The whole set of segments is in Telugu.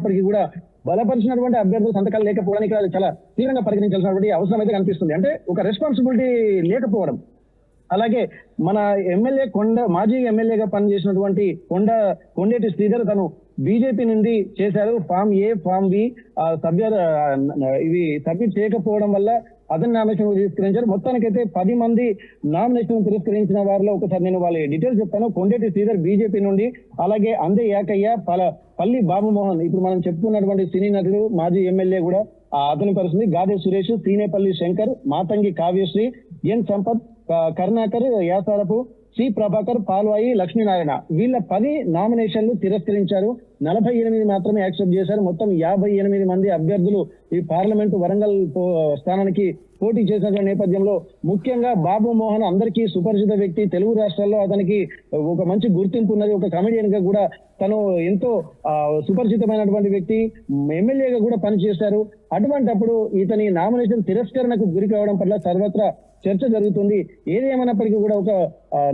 అయినప్పటికీ కూడా బలపరిచినటువంటి అభ్యర్థుల సంతకాలు లేకపోవడానికి అది చాలా తీవ్రంగా పరిగణించాల్సినటువంటి అవసరం అయితే కనిపిస్తుంది. అంటే ఒక రెస్పాన్సిబిలిటీ లేకపోవడం. అలాగే మన ఎమ్మెల్యే మాజీ ఎమ్మెల్యేగా పనిచేసినటువంటి కొండేటి శ్రీధర్ తను బీజేపీ నుండి చేశారు. ఫామ్ ఏ, ఫామ్ బి ఇవి సబ్మిట్ చేయకపోవడం వల్ల అతని నామినేషన్ తిరస్కరించారు. మొత్తానికైతే 10 మంది నామినేషన్ తిరస్కరించిన వారిలో ఒకసారి నేను వాళ్ళ డీటెయిల్స్ చెప్తాను. కొండేటి శ్రీధర్ బీజేపీ నుండి, అలాగే అందే యాకయ్య, పల్లి బాబుమోహన్ ఇప్పుడు మనం చెప్పుకున్నటువంటి సినీ నటుడు మాజీ ఎమ్మెల్యే కూడా అతని పరిస్థితి, గాదే సురేష్, సీనేపల్లి శంకర్, మాతంగి కావ్యశ్రీ, ఎన్ సంపత్, కరుణాకర్, యాసారపు, సి ప్రభాకర్, పాల్వాయి, లక్ష్మీనారాయణ వీళ్ళ 10 నామినేషన్లు తిరస్కరించారు. 48 మాత్రమే యాక్సెప్ట్ చేశారు. మొత్తం 58 మంది అభ్యర్థులు ఈ పార్లమెంటు వరంగల్ స్థానానికి పోటీ చేసినటువంటి నేపథ్యంలో ముఖ్యంగా బాబు మోహన్ అందరికీ సుపరిచిత వ్యక్తి. తెలుగు రాష్ట్రాల్లో అతనికి ఒక మంచి గుర్తింపు ఉన్నది. ఒక కమెడియన్ గా కూడా తను ఎంతో సుపరిచితమైనటువంటి వ్యక్తి. ఎమ్మెల్యేగా కూడా పనిచేశారు. అటువంటప్పుడు ఇతని నామినేషన్ తిరస్కరణకు గురి కావడం పట్ల సర్వత్రా చర్చ జరుగుతుంది. ఏది ఏమైనప్పటికీ కూడా ఒక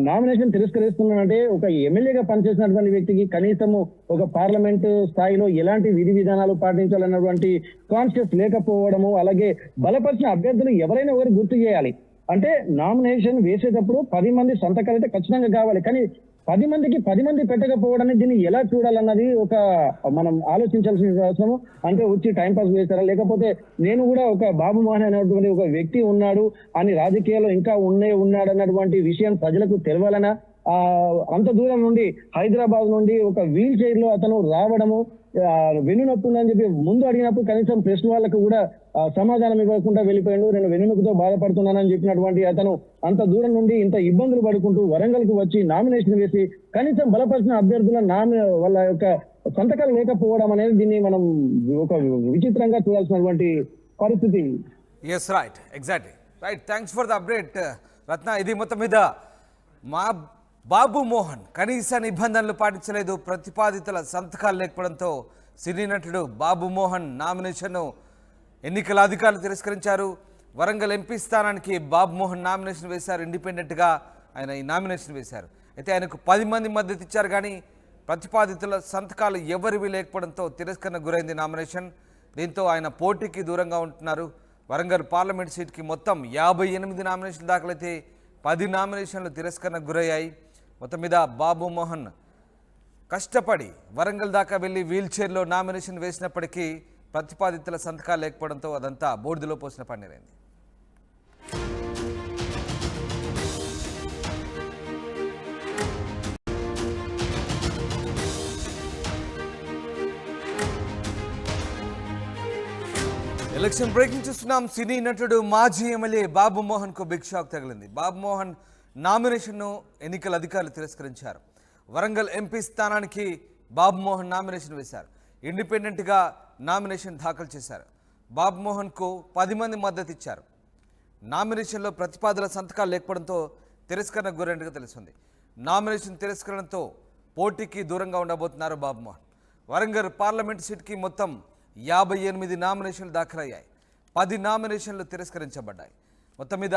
నామినేషన్ తిరస్కరిస్తున్నానంటే ఒక ఎమ్మెల్యేగా పనిచేసినటువంటి వ్యక్తికి కనీసము ఒక పార్లమెంట్ స్థాయిలో ఎలాంటి విధి విధానాలు పాటించాలన్నటువంటి కాన్షియస్ లేకపోవడము, అలాగే బలపరిచిన అభ్యర్థులు ఎవరైనా ఒకరు గుర్తు చేయాలి. అంటే నామినేషన్ వేసేటప్పుడు 10 మంది సంతకాలు అయితే ఖచ్చితంగా కావాలి. కానీ 10 మందికి 10 మంది పెట్టకపోవడాన్ని దీన్ని ఎలా చూడాలన్నది ఒక మనం ఆలోచించాల్సిన అవసరం. అంటే వచ్చి టైంపాస్ వేశారా, లేకపోతే నేను కూడా ఒక బాబు మోహన్ అనేటువంటి ఒక వ్యక్తి ఉన్నాడు అని రాజకీయాల్లో ఇంకా ఉన్నాడు అన్నటువంటి విషయం ప్రజలకు తెలవాలనా? అంత దూరం నుండి హైదరాబాద్ నుండి ఒక వీల్ చైర్ లో అతను రావడము, వెన్నునొప్పి ఉందని చెప్పి ముందు అడిగినప్పుడు కనీసం ప్రెస్ వాళ్ళకు కూడా సమాధానం ఇవ్వకుండా వెళ్ళిపోయాడు. నేను వెన్నునొప్పితో బాధపడుతున్నానని చెప్పినటువంటి అతను అంత దూరం నుండి ఇంత ఇబ్బందులు పడుకుంటూ వరంగల్ కు వచ్చి నామినేషన్ వేసి కనీసం బలపరిచిన అభ్యర్థుల వాళ్ళ యొక్క సంతకాలు లేకపోవడం అనేది దీన్ని మనం ఒక విచిత్రంగా చూడాల్సినటువంటి పరిస్థితి. Yes, right, exactly right. Thanks for the update Ratna. ఇది మొత్తం మీద మా బాబు మోహన్ కనీస నిబంధనలు పాటించలేదు, ప్రతిపాదితుల సంతకాలు లేకపోవడంతో సినీ నటుడు బాబు మోహన్ నామినేషన్ను ఎన్నికల అధికారులు తిరస్కరించారు. వరంగల్ ఎంపీ స్థానానికి బాబు మోహన్ నామినేషన్ వేశారు. ఇండిపెండెంట్గా ఆయన ఈ నామినేషన్ వేశారు. అయితే ఆయనకు 10 మంది మద్దతు ఇచ్చారు, కానీ ప్రతిపాదితుల సంతకాలు ఎవరివి లేకపోవడంతో తిరస్కరణ గురైంది నామినేషన్. దీంతో ఆయన పోటీకి దూరంగా ఉంటున్నారు. వరంగల్ పార్లమెంట్ సీట్కి మొత్తం 58 నామినేషన్లు దాఖలైతే 10 నామినేషన్లు తిరస్కరణకు గురయ్యాయి. మొత్తం మీద బాబు మోహన్ కష్టపడి వరంగల్ దాకా వెళ్ళి వీల్ చైర్లో నామినేషన్ వేసినప్పటికీ ప్రతిపాదితుల సంతకాలు లేకపోవడంతో అదంతా బోర్డులో పోసిన పన్నీరైంది. ఎలక్షన్ బ్రేకింగ్ చూస్తున్నాం. సినీ నటుడు మాజీ ఎమ్మెల్యే బాబు మోహన్ కు బిగ్ షాక్ తగిలింది. బాబు మోహన్ నామినేషన్ను ఎన్నికల అధికారులు తిరస్కరించారు. వరంగల్ ఎంపీ స్థానానికి బాబు మోహన్ నామినేషన్ వేశారు. ఇండిపెండెంట్గా నామినేషన్ దాఖలు చేశారు. బాబు మోహన్కు 10 మంది మద్దతు ఇచ్చారు. నామినేషన్లో ప్రతిపాదనల సంతకాలు లేకపోవడంతో తిరస్కరణకు గురైనట్టుగా తెలుస్తుంది. నామినేషన్ తిరస్కరణతో పోటీకి దూరంగా ఉండబోతున్నారు బాబు మోహన్. వరంగల్ పార్లమెంట్ సీట్కి మొత్తం 58 నామినేషన్లు దాఖలయ్యాయి. 10 నామినేషన్లు తిరస్కరించబడ్డాయి. మొత్తం మీద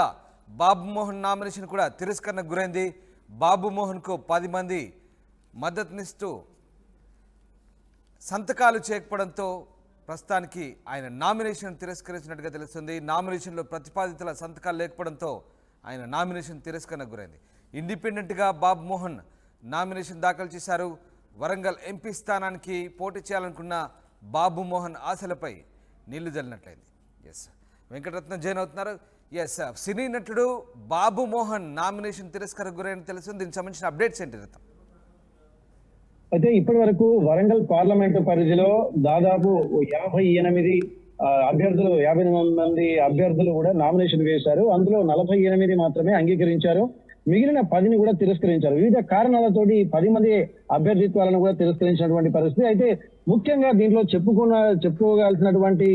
బాబు మోహన్ నామినేషన్ కూడా తిరస్కరణకు గురైంది. బాబు మోహన్కు 10 మంది మద్దతునిస్తూ సంతకాలు చేయకపోవడంతో ప్రస్తుతానికి ఆయన నామినేషన్ తిరస్కరించినట్టుగా తెలుస్తుంది. నామినేషన్లో ప్రతిపాదితుల సంతకాలు లేకపోవడంతో ఆయన నామినేషన్ తిరస్కరణకు గురైంది. ఇండిపెండెంట్గా బాబు మోహన్ నామినేషన్ దాఖలు చేశారు. వరంగల్ ఎంపీ స్థానానికి పోటీ చేయాలనుకున్న బాబు మోహన్ ఆశలపై నీళ్లు జల్లినట్లయింది. ఎస్, వెంకటరత్నం జైన్ అవుతున్నారు. ఎస్, సినీ నటుడు బాబు మోహన్ నామినేషన్ తిరస్కరణకు గురైన తెలుస్తుంది. దీనికి సంబంధించిన అప్డేట్స్ ఏంటి రత్నం? అయితే ఇప్పటి వరకు వరంగల్ పార్లమెంటు పరిధిలో దాదాపు 58 అభ్యర్థులు 58 మంది అభ్యర్థులు కూడా నామినేషన్ వేశారు. అందులో 48 మాత్రమే అంగీకరించారు. మిగిలిన 10ని కూడా తిరస్కరించారు. వివిధ కారణాలతోటి 10 మంది అభ్యర్థిత్వాలను కూడా తిరస్కరించినటువంటి పరిస్థితి. అయితే ముఖ్యంగా దీంట్లో చెప్పుకోవాల్సినటువంటి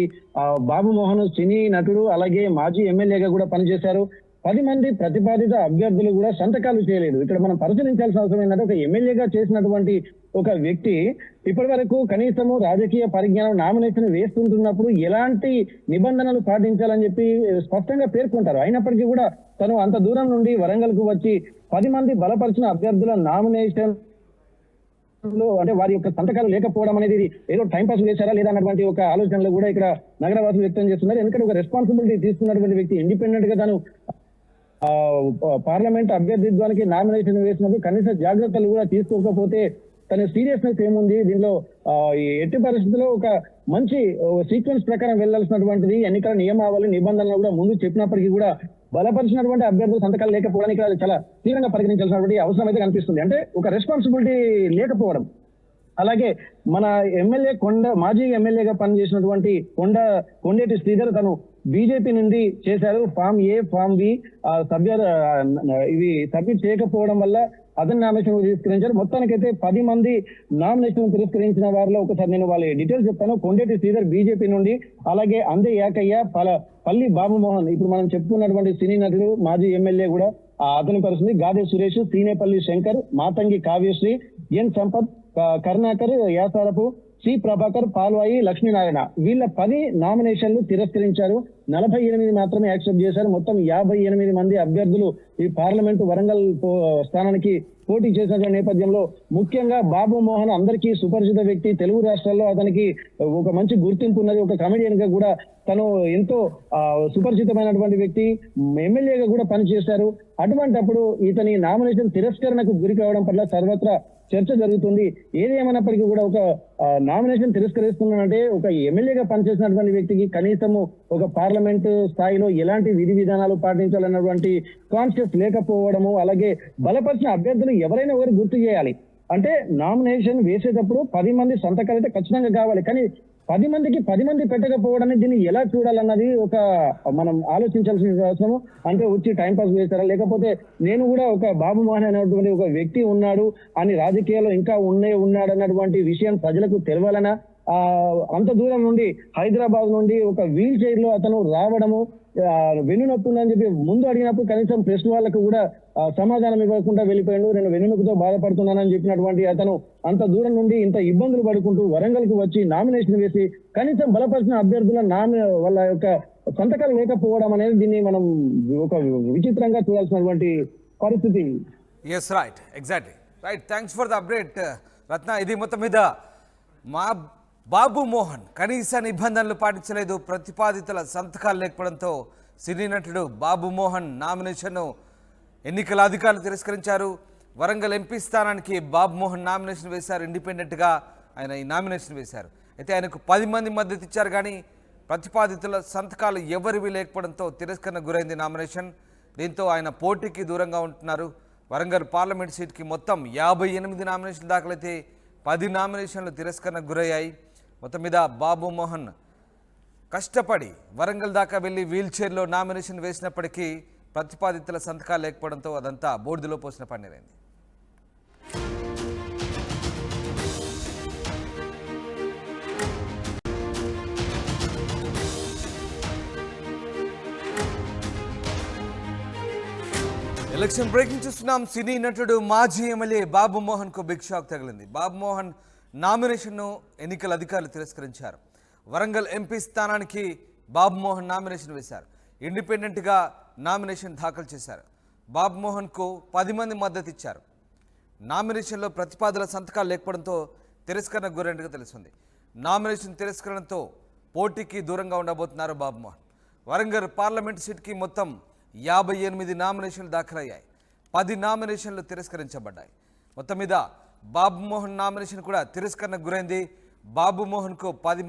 బాబు మోహన్ సినీ నటుడు, అలాగే మాజీ ఎమ్మెల్యేగా కూడా పనిచేశారు. 10 మంది ప్రతిపాదిత అభ్యర్థులు కూడా సంతకాలు చేయలేదు. ఇక్కడ మనం పరిశీలించాల్సిన అవసరం ఏంటంటే ఒక ఎమ్మెల్యేగా చేసినటువంటి ఒక వ్యక్తి ఇప్పటి వరకు కనీసము రాజకీయ పరిజ్ఞానం నామినేషన్ వేస్తుంటున్నప్పుడు ఎలాంటి నిబంధనలు పాటించాలని చెప్పి స్పష్టంగా పేర్కొంటారు. అయినప్పటికీ కూడా తను అంత దూరం నుండి వరంగల్ కు వచ్చి 10 మంది బలపరిచిన అభ్యర్థుల నామినేషన్ అంటే వారి యొక్క సంతకాలు లేకపోవడం అనేది ఇది ఏదో టైం పాస్ చేశారా లేదా అన్నటువంటి ఒక ఆలోచనలు కూడా ఇక్కడ నగరవాసులు వ్యక్తం చేస్తున్నారు. ఎందుకంటే ఒక రెస్పాన్సిబిలిటీ తీసుకున్నటువంటి వ్యక్తి ఇండిపెండెంట్ గా తను పార్లమెంట్ అభ్యర్థిత్వానికి నామినేషన్ వేసినప్పుడు కనీస జాగ్రత్తలు కూడా తీసుకోకపోతే తన సీరియస్నెస్ ఏముంది దీనిలో, ఎట్టి పరిస్థితుల్లో ఒక మంచి సీక్వెన్స్ ప్రకారం వెళ్లాల్సినటువంటిది ఎన్నికల నియమావళి నిబంధనలు కూడా ముందు చెప్పినప్పటికీ కూడా బలపరిచినటువంటి అభ్యర్థులు సంతకాలు లేకపోవడానికి అది చాలా తీవ్రంగా పరిగణించాల్సినటువంటి అవసరం అయితే కనిపిస్తుంది. అంటే ఒక రెస్పాన్సిబిలిటీ లేకపోవడం. అలాగే మన మాజీ ఎమ్మెల్యేగా పనిచేసినటువంటి కొండేటి శ్రీధర్ తను బీజేపీ నుండి చేశారు. ఫామ్ ఏ, ఫామ్ బి ఇవి సబ్మిట్ చేయకపోవడం వల్ల అతని నామినేషన్ తిరస్కరించారు. మొత్తానికైతే 10 మంది నామినేషన్ తిరస్కరించిన వారిలో ఒకసారి నేను వాళ్ళ డీటెయిల్స్ చెప్తాను. కొండేటి శ్రీధర్ బీజేపీ నుండి, అలాగే అందే ఏకయ్య, పల్లి బాబుమోహన్ ఇప్పుడు మనం చెప్పుకున్నటువంటి సినీ నటుడు మాజీ ఎమ్మెల్యే కూడా అతని పరిస్థితి, గాదే సురేష్, సీనేపల్లి శంకర్, మాతంగి కావ్యశ్రీ, ఎన్ సంపత్, కరుణాకర్, యాసారపు, సి ప్రభాకర్, పాల్వాయి, లక్ష్మీనారాయణ వీళ్ళ 10 నామినేషన్లు తిరస్కరించారు. 48 మాత్రమే యాక్సెప్ట్ చేశారు. మొత్తం 58 మంది అభ్యర్థులు ఈ పార్లమెంటు వరంగల్ స్థానానికి పోటీ చేసిన నేపథ్యంలో ముఖ్యంగా బాబు మోహన్ అందరికీ సుపరిచిత వ్యక్తి. తెలుగు రాష్ట్రాల్లో అతనికి ఒక మంచి గుర్తింపు ఉన్నది. ఒక కమెడియన్ గా కూడా తను ఎంతో సుపరిచితమైనటువంటి వ్యక్తి, ఎమ్మెల్యేగా కూడా పనిచేశారు. అటువంటప్పుడు ఇతని నామినేషన్ తిరస్కరణకు గురి కావడం పట్ల సర్వత్రా చర్చ జరుగుతుంది. ఏది ఏమైనప్పటికీ కూడా ఒక నామినేషన్ తిరస్కరిస్తున్నానంటే ఒక ఎమ్మెల్యేగా పనిచేసినటువంటి వ్యక్తికి కనీసము ఒక పార్లమెంట్ స్థాయిలో ఎలాంటి విధి విధానాలు పాటించాలన్నటువంటి కాన్షియస్ లేకపోవడము, అలాగే బలపరిచిన అభ్యర్థులు ఎవరైనా ఒకరు గుర్తు చేయాలి. అంటే నామినేషన్ వేసేటప్పుడు 10 మంది సంతకాలు అయితే ఖచ్చితంగా కావాలి, కానీ 10 మందికి 10 మంది పెట్టకపోవడాన్ని దీన్ని ఎలా చూడాలన్నది ఒక మనం ఆలోచించాల్సిన అవసరం. అంటే వచ్చి టైంపాస్ చేస్తారా, లేకపోతే నేను కూడా ఒక బాబు మోహన్ అనేటువంటి ఒక వ్యక్తి ఉన్నాడు అని రాజకీయాల్లో ఇంకా ఉన్నాడు అన్నటువంటి విషయం ప్రజలకు తెలవాలనా? అంత దూరం నుండి హైదరాబాద్ నుండి ఒక వీల్ చైర్ లో అతను రావడము, వెన్నునొప్పి ఉందని చెప్పి ముందు అడిగినప్పుడు కనీసం ప్రెస్ వాళ్ళకు కూడా సమాధానం ఇవ్వకుండా వెళ్ళిపోయాడు. నేను వెన్నునొప్పితో బాధపడుతున్నానని చెప్పినటువంటి అతను అంత దూరం నుండి ఇంత ఇబ్బందులు పడుకుంటూ వరంగల్ కు వచ్చి నామినేషన్ వేసి కనీసం బలపరిచిన అభ్యర్థుల వాళ్ళ యొక్క సంతకాలు లేకపోవడం అనేది దీన్ని మనం ఒక విచిత్రంగా చూడాల్సినటువంటి పరిస్థితి. Yes, right, exactly right. Thanks for the update Ratna. ఇది మొత్తం మీద మా బాబు మోహన్ కనీస నిబంధనలు పాటించలేదు, ప్రతిపాదితుల సంతకాలు లేకపోవడంతో సినీ నటుడు బాబు మోహన్ నామినేషన్ను ఎన్నికల అధికారులు తిరస్కరించారు. వరంగల్ ఎంపీ స్థానానికి బాబు మోహన్ నామినేషన్ వేశారు. ఇండిపెండెంట్గా ఆయన ఈ నామినేషన్ వేశారు. అయితే ఆయనకు 10 మంది మద్దతు ఇచ్చారు, కానీ ప్రతిపాదితుల సంతకాలు ఎవరివి లేకపోవడంతో తిరస్కరణకు గురైంది నామినేషన్. దీంతో ఆయన పోటీకి దూరంగా ఉంటున్నారు. వరంగల్ పార్లమెంట్ సీట్కి మొత్తం 58 నామినేషన్లు దాఖలైతే 10 నామినేషన్లు తిరస్కరణకు గురయ్యాయి. మొత్తం మీద బాబు మోహన్ కష్టపడి వరంగల్ దాకా వెళ్ళి వీల్ చైర్లో నామినేషన్ వేసినప్పటికీ ప్రతిపాదితుల సంతకాలు లేకపోవడంతో అదంతా బోర్డులో పోసిన పన్నీరైంది. ఎలక్షన్ బ్రేకింగ్ చూస్తున్నాం. సినీ నటుడు మాజీ ఎమ్మెల్యే బాబు మోహన్ కు బిగ్ షాక్ తగిలింది. బాబు మోహన్ నామినేషన్ను ఎన్నికల అధికారులు తిరస్కరించారు. వరంగల్ ఎంపీ స్థానానికి బాబు మోహన్ నామినేషన్ వేశారు. ఇండిపెండెంట్గా నామినేషన్ దాఖలు చేశారు. బాబు మోహన్కు 10 మంది మద్దతు ఇచ్చారు. నామినేషన్లో ప్రతిపాదనల సంతకాలు లేకపోవడంతో తిరస్కరణకు గురైనట్టుగా తెలుస్తుంది. నామినేషన్ తిరస్కరణతో పోటీకి దూరంగా ఉండబోతున్నారు బాబు మోహన్. వరంగల్ పార్లమెంట్ సీట్కి మొత్తం 58 నామినేషన్లు దాఖలయ్యాయి. 10 నామినేషన్లు తిరస్కరించబడ్డాయి. మొత్తం మీద బాబు మోహన్ నామినేషన్ కూడా తిరస్కరణకు గురైంది. బాబు మోహన్కు 10